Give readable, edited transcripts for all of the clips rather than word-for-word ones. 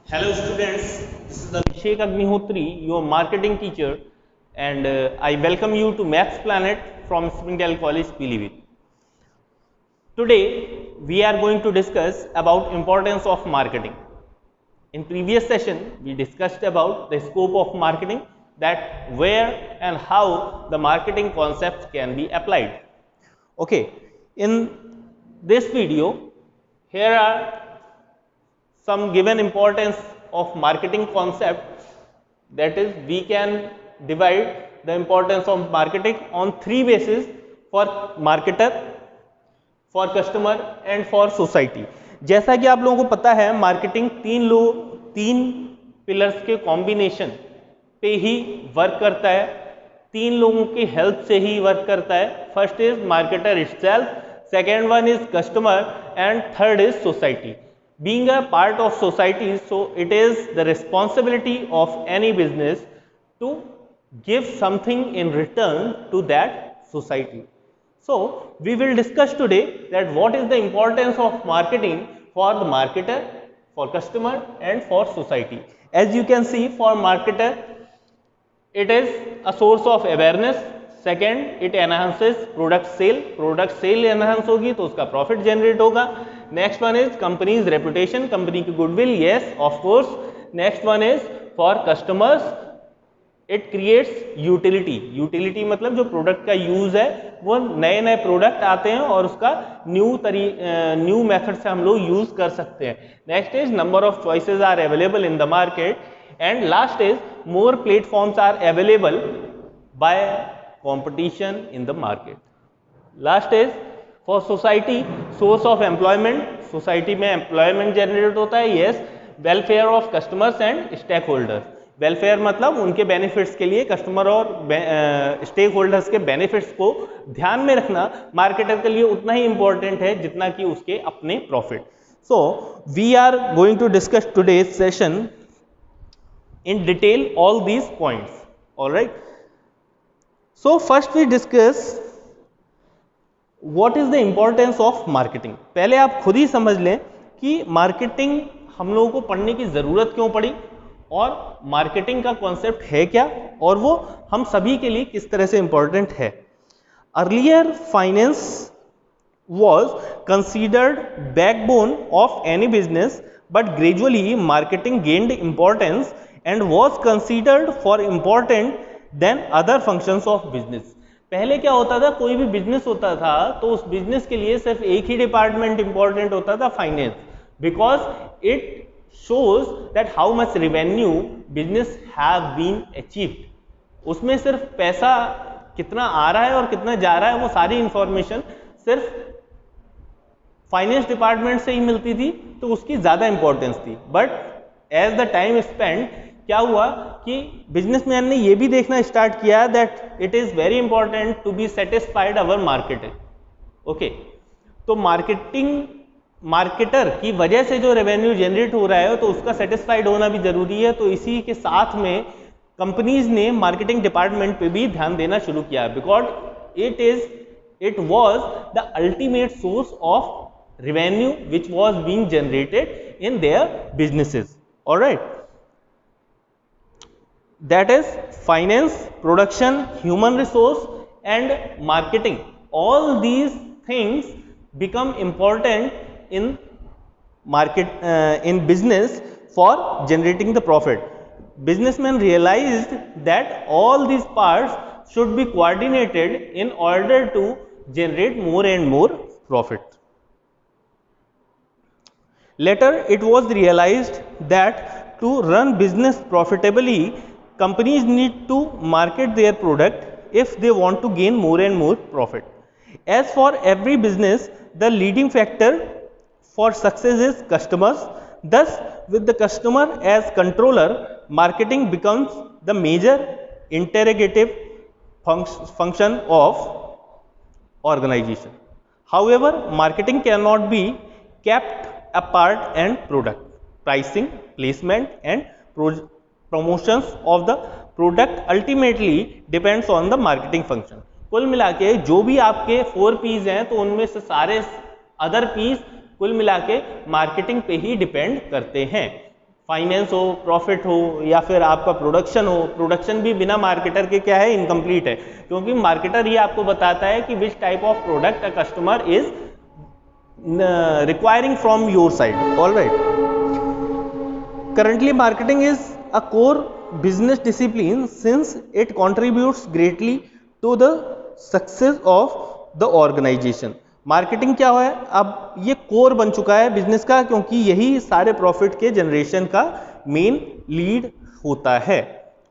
Hello students, this is Abhishek Agnihotri, your marketing teacher, and I welcome you to Maths Planet from Springdale College, Pilibhit. Today we are going to discuss about importance of marketing. In previous session we discussed about the scope of marketing, that where and how the marketing concepts can be applied. Okay, in this video here are some given importance of marketing concept, that is we can divide the importance of marketing on three bases: for marketer, for customer and for society. जैसा कि आप लोगों को पता है marketing तीन pillars के combination पे ही वर्क करता है, तीन लोगों की हेल्प से ही वर्क करता है. First is marketer itself, second one is customer and third is society. Being a part of society, so it is the responsibility of any business to give something in return to that society. So we will discuss today that what is the importance of marketing for the marketer, for customer and for society. As you can see, for marketer it is a source of awareness. Second, it enhances product sale enhance होगी तो उसका profit generate होगा. Next one is company's reputation, company की goodwill, yes of course. Next one is for customers, it creates utility मतलब जो product का use है वो नए प्रोडक्ट आते हैं और उसका न्यू मेथड से हम लोग यूज कर सकते हैं. Next is number of choices are available in the market and last is more platforms are available by competition in the market. Last is for society, source of employment, society में employment generate होता है. yes, welfare of customers and stakeholders. Welfare मतलब उनके benefits के लिए customer और stake holders के benefits को ध्यान में रखना मार्केटर के लिए उतना ही इंपॉर्टेंट है जितना कि उसके अपने profit. So we are going to discuss today's session in detail all these points. Alright, so first we discuss what is the importance of marketing. पहले आप खुद ही समझ लें कि मार्केटिंग हम लोगों को पढ़ने की ज़रूरत क्यों पड़ी और मार्केटिंग का कॉन्सेप्ट है क्या और वो हम सभी के लिए किस तरह से इंपॉर्टेंट है. Earlier finance was considered backbone of any business, but gradually marketing gained importance and was considered for important than other functions of business. पहले क्या होता था, कोई भी बिजनेस होता था तो उस बिजनेस के लिए सिर्फ एक ही डिपार्टमेंट इंपॉर्टेंट होता था, finance, because it shows that how much revenue business have been achieved. उसमें सिर्फ पैसा कितना आ रहा है और कितना जा रहा है वो सारी इंफॉर्मेशन सिर्फ फाइनेंस डिपार्टमेंट से ही मिलती थी, तो उसकी ज़्यादा इंपॉर्टेंस थी. But as the time spend क्या हुआ कि बिजनेसमैन ने ये भी देखना स्टार्ट किया that it is very important to be satisfied our marketer. Okay, तो मार्केटर की वजह से जो रेवेन्यू जनरेट हो रहा है तो उसका सेटिस्फाइड होना भी जरूरी है. तो इसी के साथ में कंपनीज ने मार्केटिंग डिपार्टमेंट पे भी ध्यान देना शुरू किया, because it was the ultimate source of revenue which was being generated in their businesses. All right, that is finance, production, human resource and marketing. All these things become important in in business for generating the profit. Businessmen realized that all these parts should be coordinated in order to generate more and more profit. Later it was realized that to run business profitably, companies need to market their product if they want to gain more and more profit. As for every business, the leading factor for success is customers. Thus, with the customer as controller, marketing becomes the major interrogative function of organization. However, marketing cannot be kept apart and product. Pricing, placement and promotions of the product ultimately depends on the marketing function. कुल मिला के जो भी आपके 4 P's हैं तो उनमें से सारे अदर P's कुल मिला के मार्केटिंग पे ही डिपेंड करते हैं. फाइनेंस हो, प्रॉफिट हो, या फिर आपका प्रोडक्शन हो। प्रोडक्शन भी बिना मार्केटर के क्या है, इनकम्प्लीट है, क्योंकि मार्केटर ही आपको बताता है कि which type of product a customer is requiring from your side. All right. Currently, marketing is a core business discipline since it contributes greatly to the success of the organization. Marketing क्या है, अब ये core बन चुका है business का, क्योंकि यही सारे प्रॉफिट के जनरेशन का मेन लीड होता है.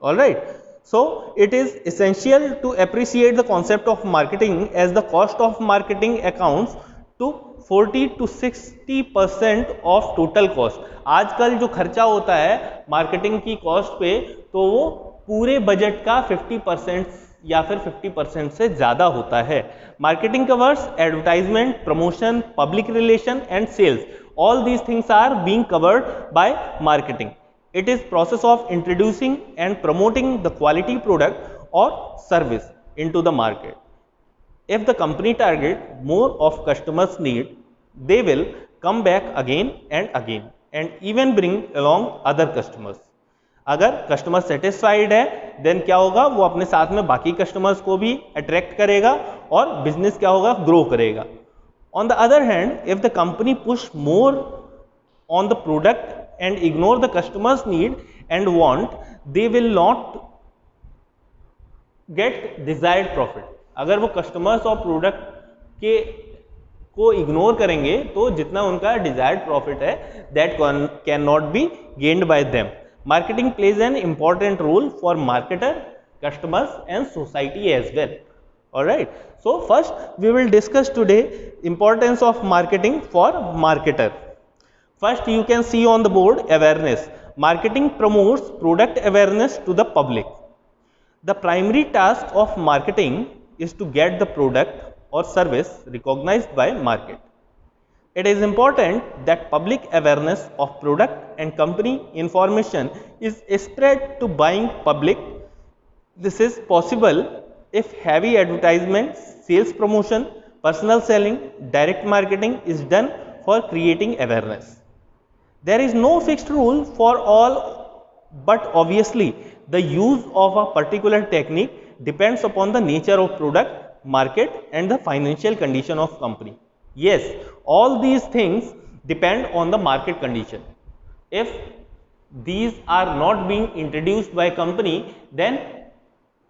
All right. So it is essential to appreciate the concept of marketing as the cost of marketing accounts to 40 to 60% of total cost. आजकल जो खर्चा होता है मार्केटिंग की कॉस्ट पे, तो वो पूरे बजट का 50% या फिर 50% से ज़्यादा होता है. Marketing covers advertisement, promotion, public relation and sales. All these things are being covered by marketing. It is process of introducing and promoting the quality product or service into the market. If the company target more of customers need, they will come back again and even bring along other customers. अगर customer satisfied है, then क्या होगा, वो अपने साथ में बाकी customers को भी अट्रैक्ट करेगा और बिजनेस क्या होगा, ग्रो करेगा. On the other hand, if the company push more on the product and ignore the customer's need and want, they will not get desired profit. अगर वो कस्टमर्स और प्रोडक्ट के को इग्नोर करेंगे तो जितना उनका डिजायर्ड प्रॉफिट है, that can not be gained by them. Marketing plays an important role for marketer, customers and society as well. Alright. So first we will discuss today importance of marketing for marketer. First, you can see on the board awareness. Marketing promotes product awareness to the public. The primary task of marketing is to get the product or service recognized by market. It is important that public awareness of product and company information is spread to buying public. This is possible if heavy advertisement, sales promotion, personal selling, direct marketing is done for creating awareness. There is no fixed rule for all, but obviously the use of a particular technique depends upon the nature of product, market and the financial condition of company. Yes, all these things depend on the market condition. If these are not being introduced by company, then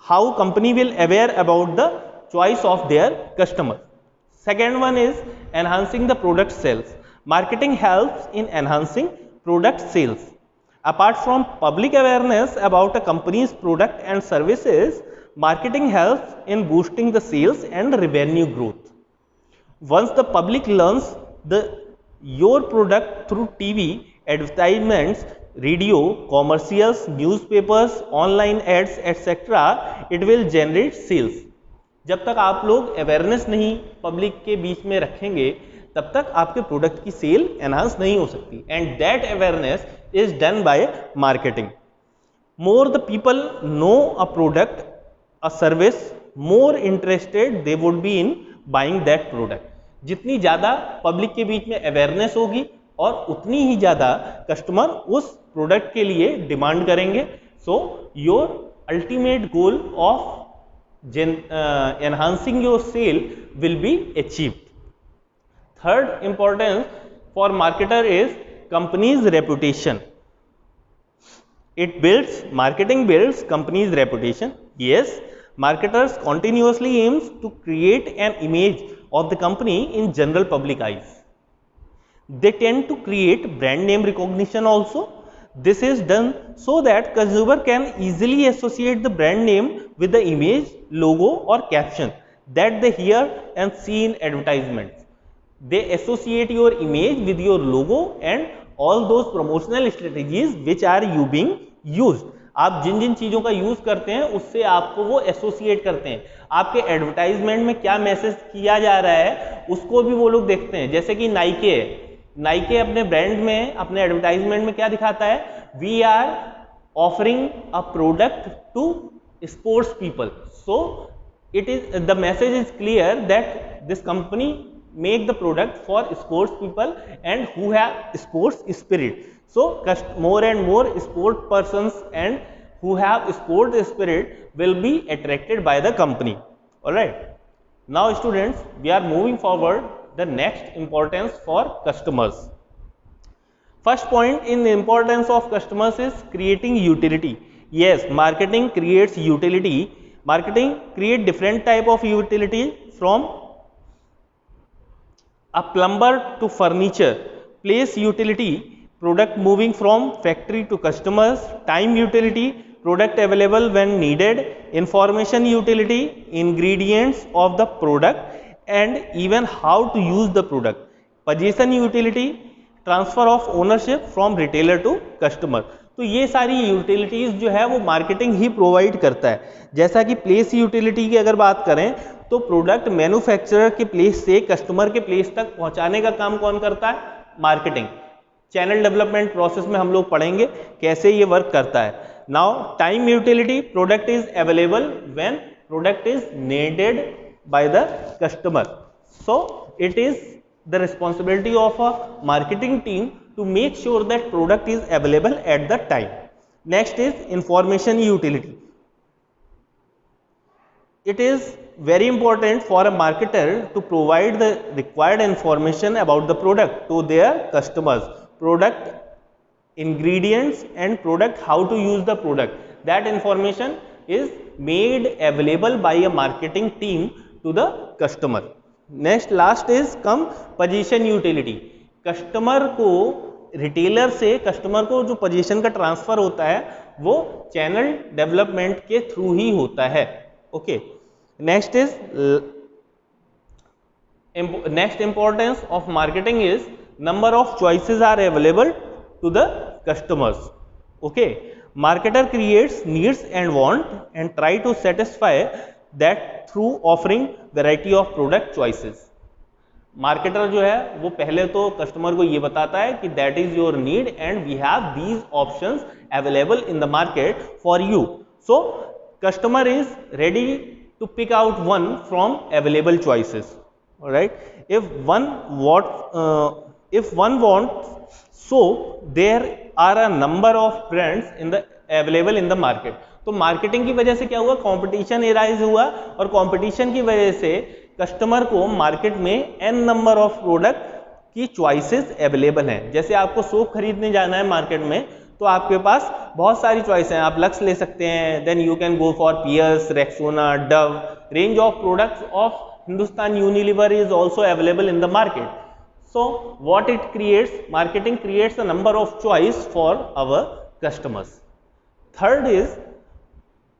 how company will aware about the choice of their customer. Second one is enhancing the product sales. Marketing helps in enhancing product sales. Apart from public awareness about a company's product and services, marketing helps in boosting the sales and revenue growth. Once the public learns your product through TV, advertisements, radio, commercials, newspapers, online ads, etc., it will generate sales. जब तक आप लोग awareness नहीं public के बीच में रखेंगे, तब तक आपके प्रोडक्ट की सेल एनहांस नहीं हो सकती. And that awareness is done by marketing. More the people know a product, a service, more interested they would be in buying that product. जितनी ज़्यादा पब्लिक के बीच में अवेयरनेस होगी और उतनी ही ज़्यादा कस्टमर उस प्रोडक्ट के लिए डिमांड करेंगे. So your ultimate goal of enhancing your sale will be achieved. Third importance for marketer is company's reputation. Marketing builds company's reputation. Yes, marketers continuously aims to create an image of the company in general public eyes. They tend to create brand name recognition also. This is done so that consumer can easily associate the brand name with the image, logo or caption that they hear and see in advertisements. They associate your image with your logo and all those promotional strategies which are being used. आप जिन जिन चीज़ों का use करते हैं उससे आपको वो associate करते हैं. आपके एडवर्टाइजमेंट में क्या मैसेज किया जा रहा है उसको भी वो लोग देखते हैं. जैसे कि नाइके है, नाइके अपने ब्रांड में, अपने एडवर्टाइजमेंट में क्या दिखाता है, we are offering a product to sports people. So it is the message is clear that this company make the product for sports people and who have sports spirit. So more and more sport persons and who have sport spirit will be attracted by the company. All right, now students, we are moving forward the next importance for customers. First point in the importance of customers is creating utility. Yes, marketing creates utility. Marketing create different type of utility, from a plumber to furniture, place utility, product moving from factory to customers, time utility, product available when needed, information utility, ingredients of the product and even how to use the product, possession utility, transfer of ownership from retailer to customer. तो ये सारी utilities जो है वो marketing ही provide करता है। जैसा कि प्लेस यूटिलिटी की अगर बात करें तो प्रोडक्ट मैन्युफैक्चरर के प्लेस से कस्टमर के प्लेस तक पहुंचाने का काम कौन करता है? मार्केटिंग। चैनल डेवलपमेंट प्रोसेस में हम लोग पढ़ेंगे कैसे ये वर्क करता है। Now time utility, product is available when product is needed by the customer, so it is the responsibility of a marketing team to make sure that product is available at the time. Next is information utility. It is very important for a marketer to provide the required information about the product to their customers, product ingredients and product, how to use the product. That information is made available by a marketing team to the customer. Next last is come possession utility. Customer को, retailer से customer को जो possession का transfer होता है वो channel development के through ही होता है। Okay, next is next importance of marketing is number of choices are available to the customers. Okay, marketer creates needs and want and try to satisfy that through offering variety of product choices. Marketer जो है वो पहले तो customer को ये बताता है कि that is your need and we have these options available in the market for you, so customer is ready to pick out one from available choices. Alright, if one wants, so there are a number of brands available in the market. तो marketing की वजह से क्या हुआ? Competition arise हुआ और competition की वजह से कस्टमर को मार्केट में n नंबर ऑफ प्रोडक्ट की चॉइसेस अवेलेबल हैं। जैसे आपको सोप खरीदने जाना है मार्केट में तो आपके पास बहुत सारी चॉइस हैं, आप लक्स ले सकते हैं, then you can go for Pears, Rexona, Dove, range of products of Hindustan Unilever is also available in the market. So what it creates, marketing creates a number of choice for our customers. Third is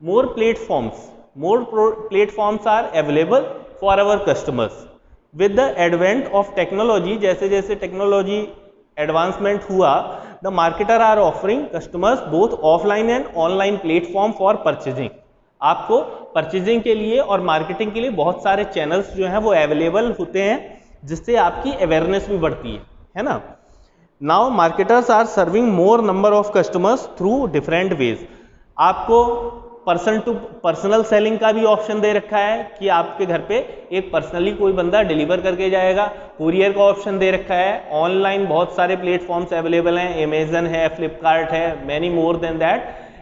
more platforms are available for our customers. With the advent of technology, जैसे जैसे technology advancement हुआ, the marketer are offering customers both offline and online platform for purchasing. आपको purchasing के लिए और marketing के लिए बहुत सारे चैनल्स जो हैं वो अवेलेबल होते हैं जिससे आपकी अवेयरनेस भी बढ़ती है ना। Now marketers are serving more number of customers through different ways. आपको पर्सन टू पर्सनल सेलिंग का भी ऑप्शन दे रखा है कि आपके घर पे एक पर्सनली कोई बंदा डिलीवर करके जाएगा, कुरियर का ऑप्शन दे रखा है, ऑनलाइन बहुत सारे प्लेटफॉर्म्स अवेलेबल हैं, अमेजन है, फ्लिपकार्ट है, many more than that,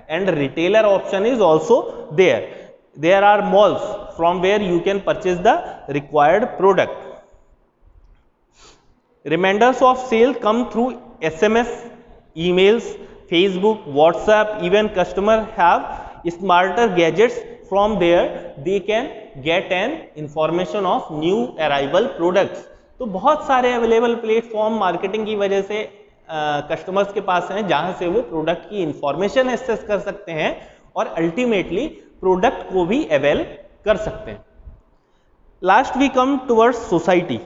and retailer option is also there are malls from where you can purchase the required product. Reminders of sale come through SMS, emails, Facebook, WhatsApp, even customer have smarter gadgets, from there they can get an information of new arrival products. तो बहुत सारे available platform marketing की वजह से customers के पास हैं जहां से वो प्रोडक्ट की इंफॉर्मेशन एक्सेस कर सकते हैं और अल्टीमेटली प्रोडक्ट को भी अवेल कर सकते हैं। Last we come towards society.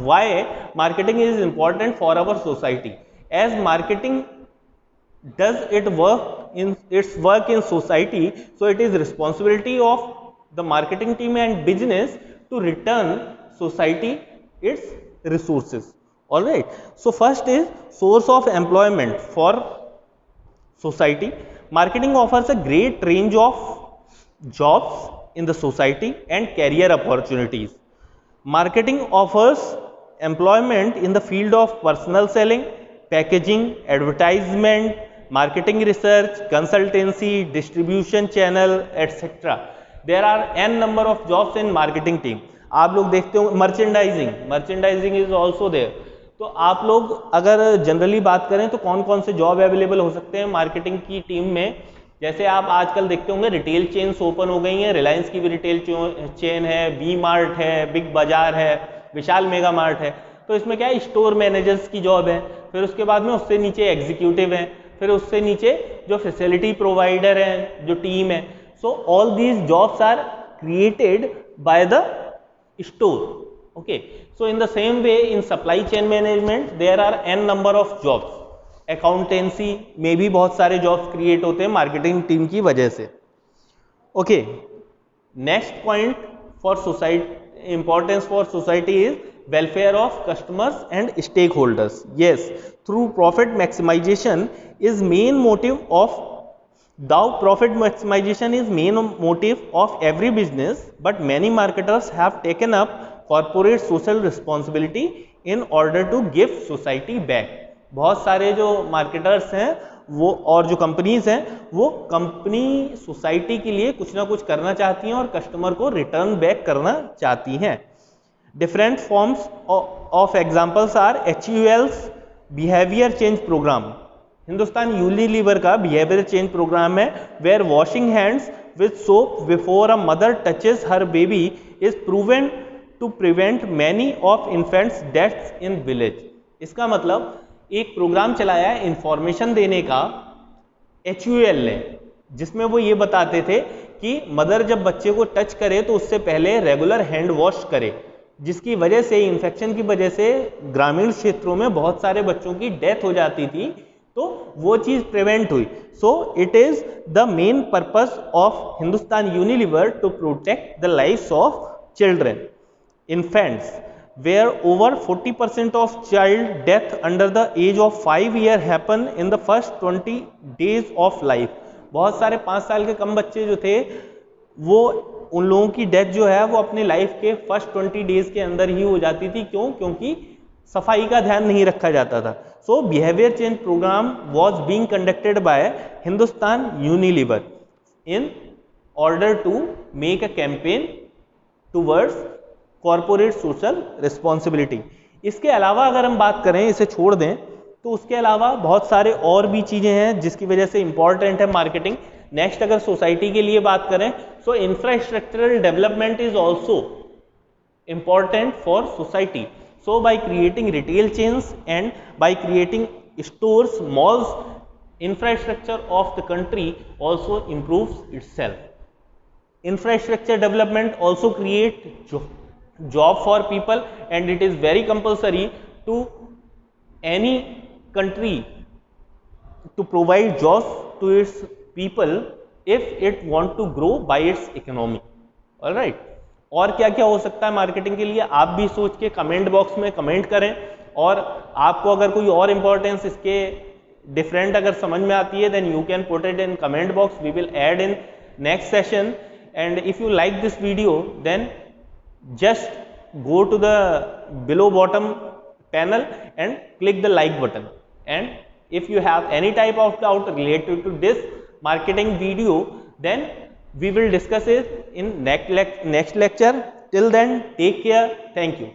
why marketing is important for our society? As marketing does its work in society, so it is responsibility of the marketing team and business to return society its resources. All right, so first is source of employment for society. Marketing offers a great range of jobs in the society and career opportunities. Marketing offers employment in the field of personal selling, packaging, advertisement, marketing research, consultancy, distribution channel, etc. There are n number of jobs in marketing team. आप लोग देखते हो merchandising is also there. तो आप लोग अगर generally बात करें तो कौन कौन से जॉब अवेलेबल हो सकते हैं मार्केटिंग की टीम में. जैसे आप आजकल देखते होंगे रिटेल चेन्स ओपन हो गई हैं. रिलायंस की भी रिटेल चेन है, वी मार्ट है, बिग बाजार है, विशाल मेगा मार्ट है. तो इसमें क्या है, स्टोर मैनेजर्स की जॉब है. फिर उसके बाद में उससे नीचे एग्जीक्यूटिव है, फिर उससे नीचे जो फैसिलिटी प्रोवाइडर है, जो टीम है. So all these jobs are created by the store. Okay, so in the same way in supply chain management there are an number of jobs. Accountancy में भी बहुत सारे जॉब्स क्रिएट होते हैं marketing team की वजह से. Okay, next point for society, importance for society is welfare of customers and stakeholders. Yes, through profit maximization is main motive of profit maximization is main motive of every business, but many marketers have taken up corporate social responsibility in order to give society back. बहुत सारे जो marketers हैं वो और जो companies हैं वो company society के लिए कुछ ना कुछ करना चाहती हैं और कस्टमर को रिटर्न बैक करना चाहती हैं. Different forms of examples are HUL's behavior change program. Hindustan Unilever का behavior change program है where washing hands with soap before a mother touches her baby is proven to prevent many of infants deaths in village. इसका मतलब एक programme चलाया है information देने का HUL ने, जिसमें वो ये बताते थे कि मदर जब बच्चे को टच करे तो उससे पहले रेगुलर हैंड वॉश करे, जिसकी वजह से इन्फेक्शन की वजह से ग्रामीण क्षेत्रों में बहुत सारे बच्चों की डेथ हो जाती थी. तो वो चीज़ प्रिवेंट हुई. So it is the main purpose of Hindustan Unilever to protect the lifes of children, infants, where over 40% of child death under the age of 5 year happen in the first 20 days of life. बहुत सारे 5 साल के कम बच्चे जो थे वो उन लोगों की डेथ जो है वो अपनी लाइफ के फर्स्ट 20 डेज के अंदर ही हो जाती थी. क्यों? क्योंकि सफाई का ध्यान नहीं रखा जाता था. So behaviour change programme was being conducted by Hindustan Unilever in order to make a campaign towards corporate social responsibility. इसके अलावा अगर हम बात करें, इसे छोड़ दें, तो उसके अलावा बहुत सारे और भी चीज़ें हैं जिसकी वजह से इंपॉर्टेंट है मार्केटिंग. नेक्स्ट अगर सोसाइटी के लिए बात करें, so infrastructural development is also important for society. So by creating retail chains and by creating stores, malls, infrastructure of the country also improves itself. Infrastructure development also create job for people, and it is very compulsory to any country to provide jobs to its people if it want to grow by its economy. All right. और क्या क्या हो सकता है marketing के लिए, आप भी सोच के कमेंट बॉक्स में कमेंट करें. और आपको अगर कोई और इंपॉर्टेंस इसके डिफरेंट अगर समझ में आती है then you can put it in comment box. We will add in next session. And if you like this video, then just go to the below bottom panel and click the like button. And if you have any type of doubt related to this marketing video, then we will discuss it in next lecture. Till then, take care. Thank you.